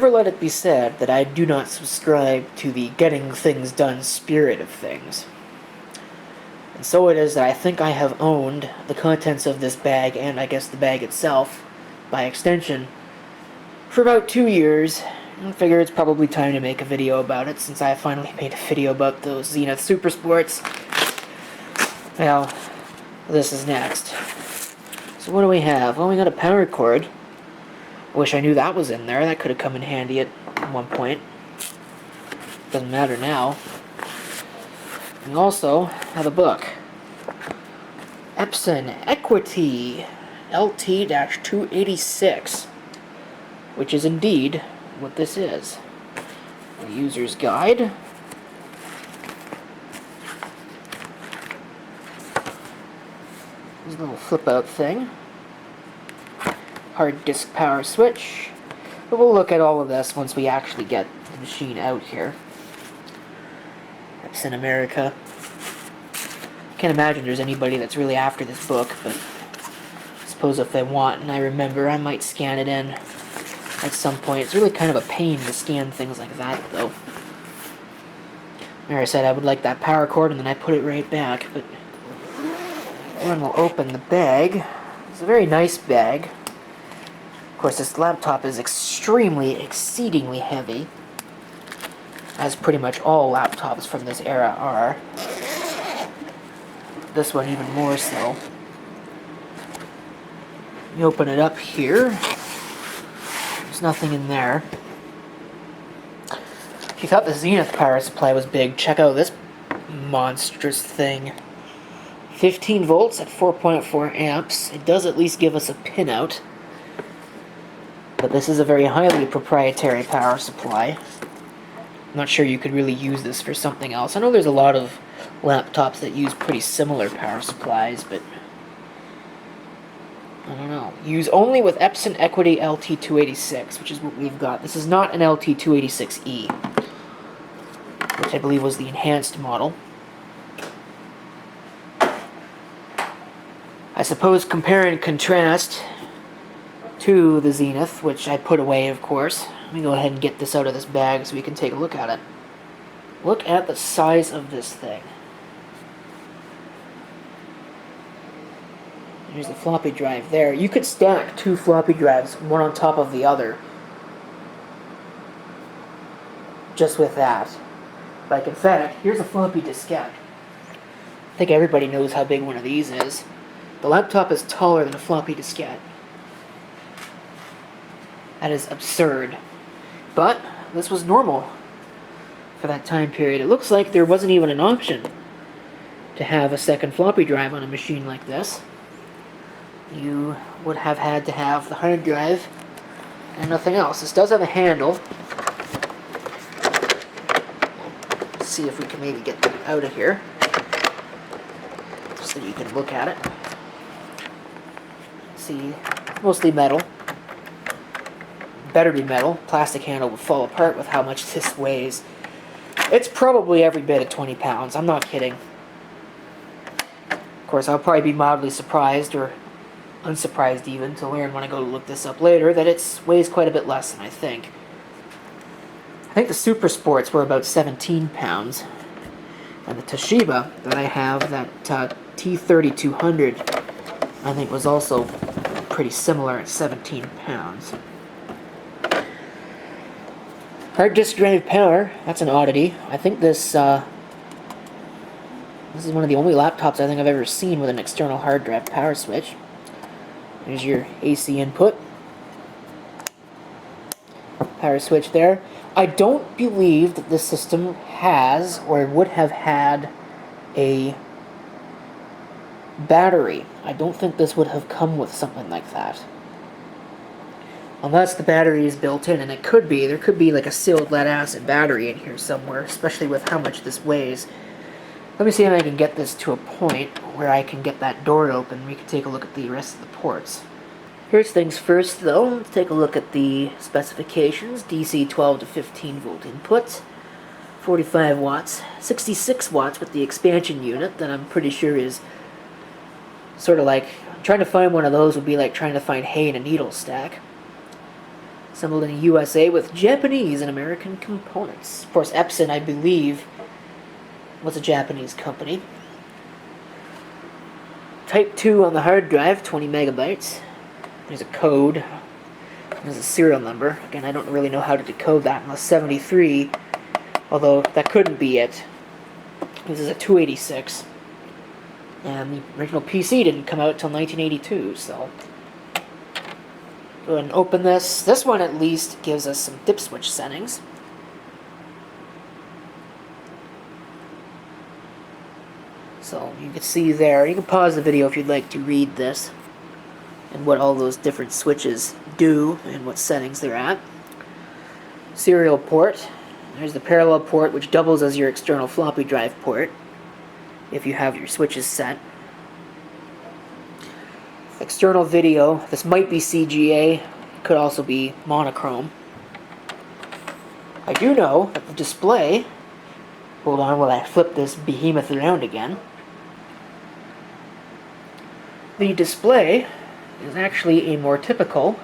never let it be said that I do not subscribe to the getting things done spirit of things. And so it is that I think I have owned the contents of this bag, and I guess the bag itself, by extension, for about 2 years. I figure it's probably time to make a video about it, since I finally made a video about those Zenith Super Sports. Well, this is next. So what do we have? Well, we got a power cord. I wish I knew that was in there. That could have come in handy at one point. Doesn't matter now. We also have a book. Epson Equity LT-286, which is indeed what this is. A user's guide. There's a little flip-out thing. Hard disk power switch. But we'll look at all of this once we actually get the machine out here. Epson America. Can't imagine there's anybody that's really after this book, but I suppose if they want and I remember, I might scan it in at some point. It's really kind of a pain to scan things like that, though. Like I said, I would like that power cord, and then I put it right back, but then we'll open the bag. It's a very nice bag. Of course, this laptop is exceedingly heavy, as pretty much all laptops from this era are. This one even more so. You open it up here. There's nothing in there. If you thought the Zenith power supply was big, check out this monstrous thing. 15 volts at 4.4 amps. It does at least give us a pinout. But this is a very highly proprietary power supply. I'm not sure you could really use this for something else. I know there's a lot of laptops that use pretty similar power supplies, but I don't know. Use only with Epson Equity LT-286, which is what we've got. This is not an LT-286E, which I believe was the enhanced model. I suppose compare and contrast to the Zenith, which I put away, of course. Let me go ahead and get this out of this bag so we can take a look at it. Look at the size of this thing. There's the floppy drive there. You could stack 2 floppy drives, one on top of the other, just with that. Like, in fact, here's a floppy diskette. I think everybody knows how big one of these is. The laptop is taller than a floppy diskette. That is absurd. But this was normal for that time period. It looks like there wasn't even an option to have a second floppy drive on a machine like this. You would have had to have the hard drive and nothing else. This does have a handle. Let's see if we can maybe get it out of here so you can look at it. See, mostly metal. Better be metal. Plastic handle would fall apart with how much this weighs. It's probably every bit of 20 pounds. I'm not kidding. Of course, I'll probably be mildly surprised, or unsurprised even, to learn when I go to look this up later, that it weighs quite a bit less than I think. I think the Super Sports were about 17 pounds. And the Toshiba that I have, that T3200, I think was also pretty similar at 17 pounds. Hard disk drive power, that's an oddity. I think this is one of the only laptops I think I've ever seen with an external hard drive power switch. There's your AC input. Power switch there. I don't believe that this system has, or would have had, a battery. I don't think this would have come with something like that. Unless the battery is built in, and it could be. There could be like a sealed lead-acid battery in here somewhere, especially with how much this weighs. Let me see if I can get this to a point where I can get that door open. We can take a look at the rest of the ports. First things first, though, let's take a look at the specifications. DC 12 to 15 volt input, 45 watts, 66 watts with the expansion unit that I'm pretty sure is sort of like, trying to find one of those would be like trying to find hay in a needle stack. Assembled in the USA with Japanese and American components. Of course, Epson, I believe, was a Japanese company. Type 2 on the hard drive, 20 megabytes. There's a code. There's a serial number. Again, I don't really know how to decode that unless 73, although that couldn't be it. This is a 286. And the original PC didn't come out until 1982, so go ahead and open this. This one at least gives us some dip switch settings. So you can see there, you can pause the video if you'd like to read this and what all those different switches do and what settings they're at. Serial port. There's the parallel port, which doubles as your external floppy drive port if you have your switches set. External video. This might be CGA, could also be monochrome. I do know that the display, hold on while I flip this behemoth around again. The display is actually a more typical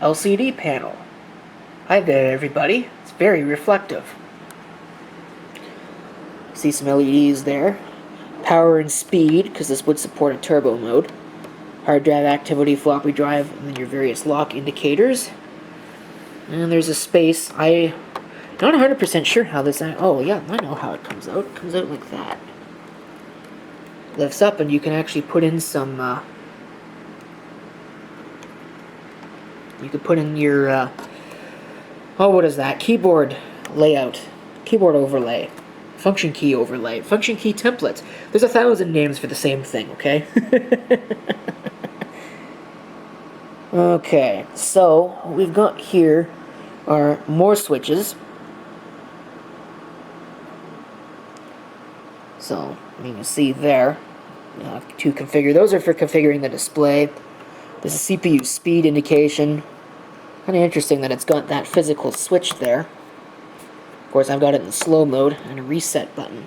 LCD panel. Hi there, everybody. It's very reflective. See some LEDs there. Power and speed, because this would support a turbo mode. Hard drive activity, floppy drive, and then your various lock indicators. And there's a space. I'm not 100% sure how this... Oh, yeah, I know how it comes out. It comes out like that. Lifts up, and you can actually put in some... you could put in your... oh, what is that? Keyboard layout. Keyboard overlay. Function key overlay. Function key templates. There's 1,000 names for the same thing, okay? Okay, so what we've got here are more switches. So you can see there, you have to configure. Those are for configuring the display. This is CPU speed indication. Kind of interesting that it's got that physical switch there. Of course, I've got it in slow mode and a reset button.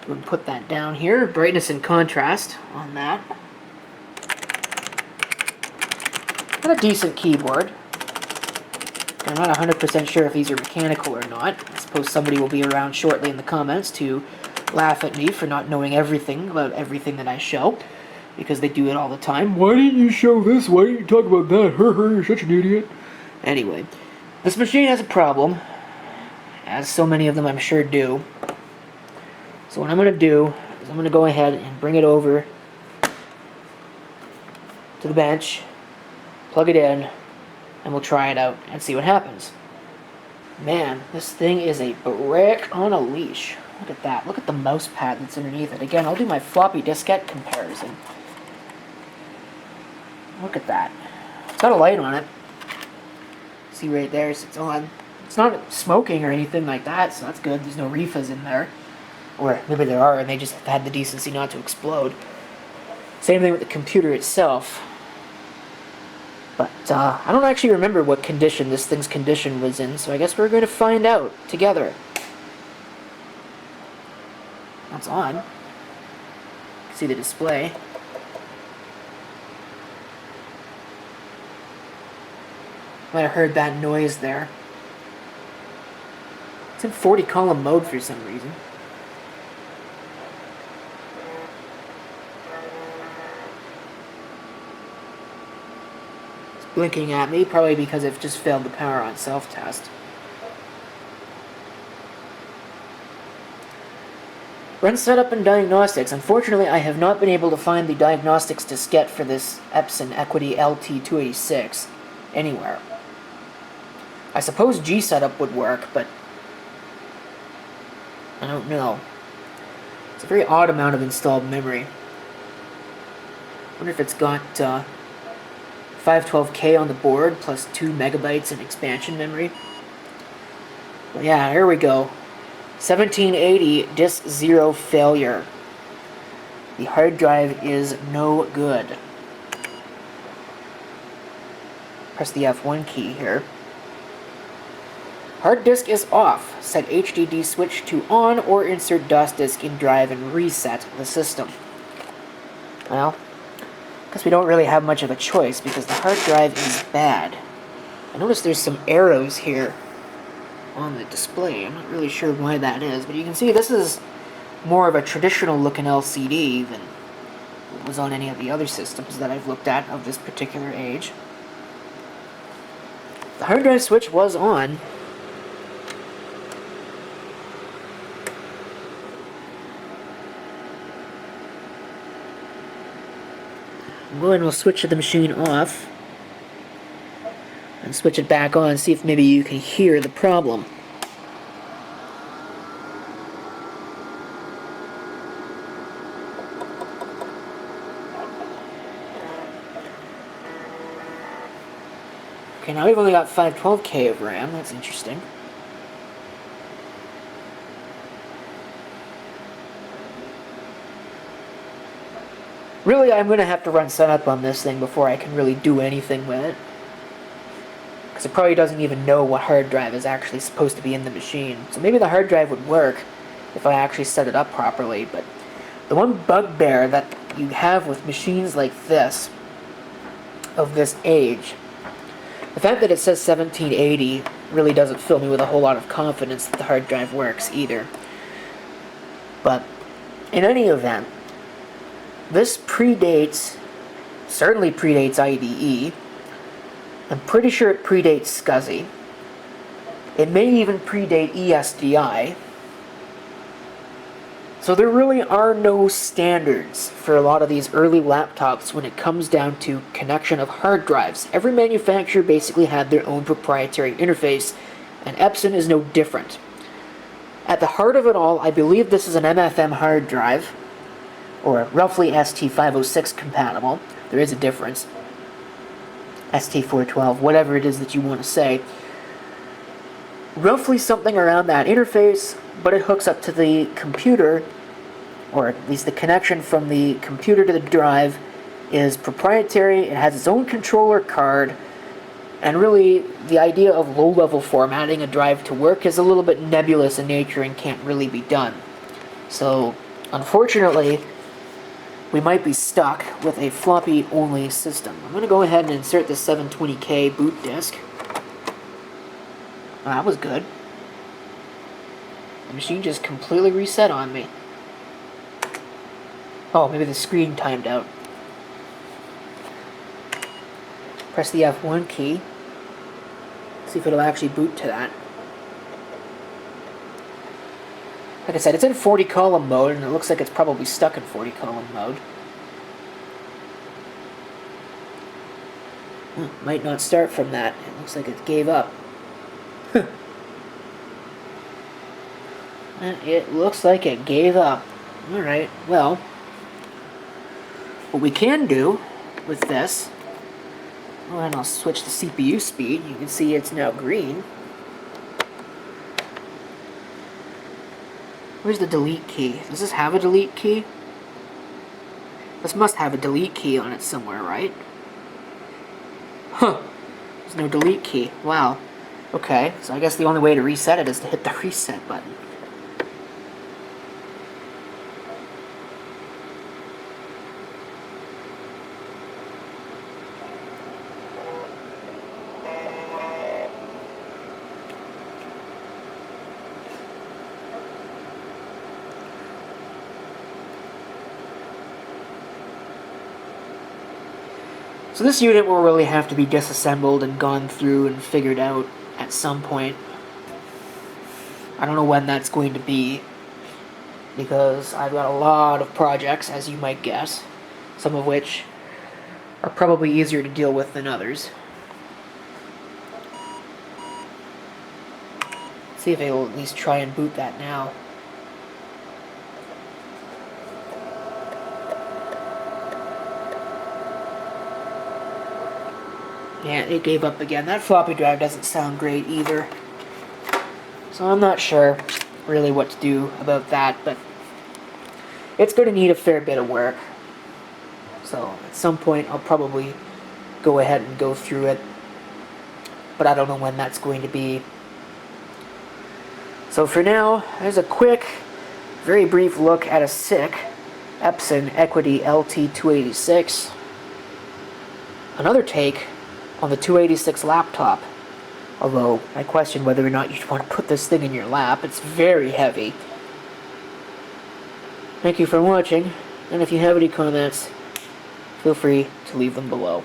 We'll put that down here. Brightness and contrast on that. Got a decent keyboard. I'm not 100% sure if these are mechanical or not. I suppose somebody will be around shortly in the comments to laugh at me for not knowing everything about everything that I show, because they do it all the time. Why didn't you show this? Why didn't you talk about that? You're such an idiot. Anyway, this machine has a problem, as so many of them I'm sure do. So what I'm going to do is I'm going to go ahead and bring it over to the bench, plug it in, and we'll try it out and see what happens. Man, this thing is a brick on a leash. Look at that. Look at the mouse pad that's underneath it. Again, I'll do my floppy diskette comparison. Look at that. It's got a light on it. See right there, so it's on. It's not smoking or anything like that, so that's good. There's no reefas in there. Or maybe there are, and they just had the decency not to explode. Same thing with the computer itself. But I don't actually remember what condition this thing's condition was in, so I guess we're going to find out together. That's on. You can see the display. Might have heard that noise there. It's in 40 column mode for some reason. It's blinking at me, probably because it just failed the power on self-test. Run setup and diagnostics. Unfortunately, I have not been able to find the diagnostics diskette for this Epson Equity LT-286 anywhere. I suppose G-setup would work, but I don't know. It's a very odd amount of installed memory. I wonder if it's got 512K on the board plus 2 megabytes in expansion memory. But yeah, here we go. 1780 disk 0 failure. The hard drive is no good. Press the F1 key here. Hard disk is off. Set HDD switch to on or insert DOS disk in drive and reset the system. Well, Because we don't really have much of a choice, because the hard drive is bad. I noticed there's some arrows here on the display. I'm not really sure why that is, but you can see this is more of a traditional looking LCD than was on any of the other systems that I've looked at of this particular age. The hard drive switch was on. Go ahead and we'll switch the machine off and switch it back on, see if maybe you can hear the problem. Okay, now we've only got 512K of RAM. That's interesting. Really, I'm going to have to run setup on this thing before I can really do anything with it. Because it probably doesn't even know what hard drive is actually supposed to be in the machine. So maybe the hard drive would work if I actually set it up properly. But the one bugbear that you have with machines like this, of this age, the fact that it says 1780 really doesn't fill me with a whole lot of confidence that the hard drive works either. But in any event, this certainly predates IDE. I'm pretty sure it predates SCSI. It may even predate ESDI. So there really are no standards for a lot of these early laptops when it comes down to connection of hard drives. Every manufacturer basically had their own proprietary interface, and Epson is no different. At the heart of it all, I believe this is an MFM hard drive, or roughly ST-506 compatible. There is a difference. ST-412, whatever it is that you want to say. Roughly something around that interface, but it hooks up to the computer, or at least the connection from the computer to the drive is proprietary. It has its own controller card, and really the idea of low-level formatting a drive to work is a little bit nebulous in nature and can't really be done. So, unfortunately, we might be stuck with a floppy-only system. I'm going to go ahead and insert the 720K boot disk. Oh, that was good. The machine just completely reset on me. Oh, maybe the screen timed out. Press the F1 key. See if it'll actually boot to that. Like I said, it's in 40 column mode, and it looks like it's probably stuck in 40 column mode. Might not start from that. It looks like it gave up. It looks like it gave up. Alright, well, what we can do with this, and I'll switch the CPU speed. You can see it's now green. Where's the delete key? Does this have a delete key? This must have a delete key on it somewhere, right? Huh. There's no delete key. Wow. Okay, so I guess the only way to reset it is to hit the reset button. So this unit will really have to be disassembled and gone through and figured out at some point. I don't know when that's going to be, because I've got a lot of projects, as you might guess, some of which are probably easier to deal with than others. Let's see if it'll at least try and boot that now. Yeah, it gave up again. That floppy drive doesn't sound great either. So I'm not sure really what to do about that, but it's going to need a fair bit of work. So at some point I'll probably go ahead and go through it, but I don't know when that's going to be. So for now, there's a quick, very brief look at a sick Epson Equity LT-286. another take on the 286 laptop. Although, I question whether or not you'd want to put this thing in your lap. It's very heavy. Thank you for watching, and if you have any comments, feel free to leave them below.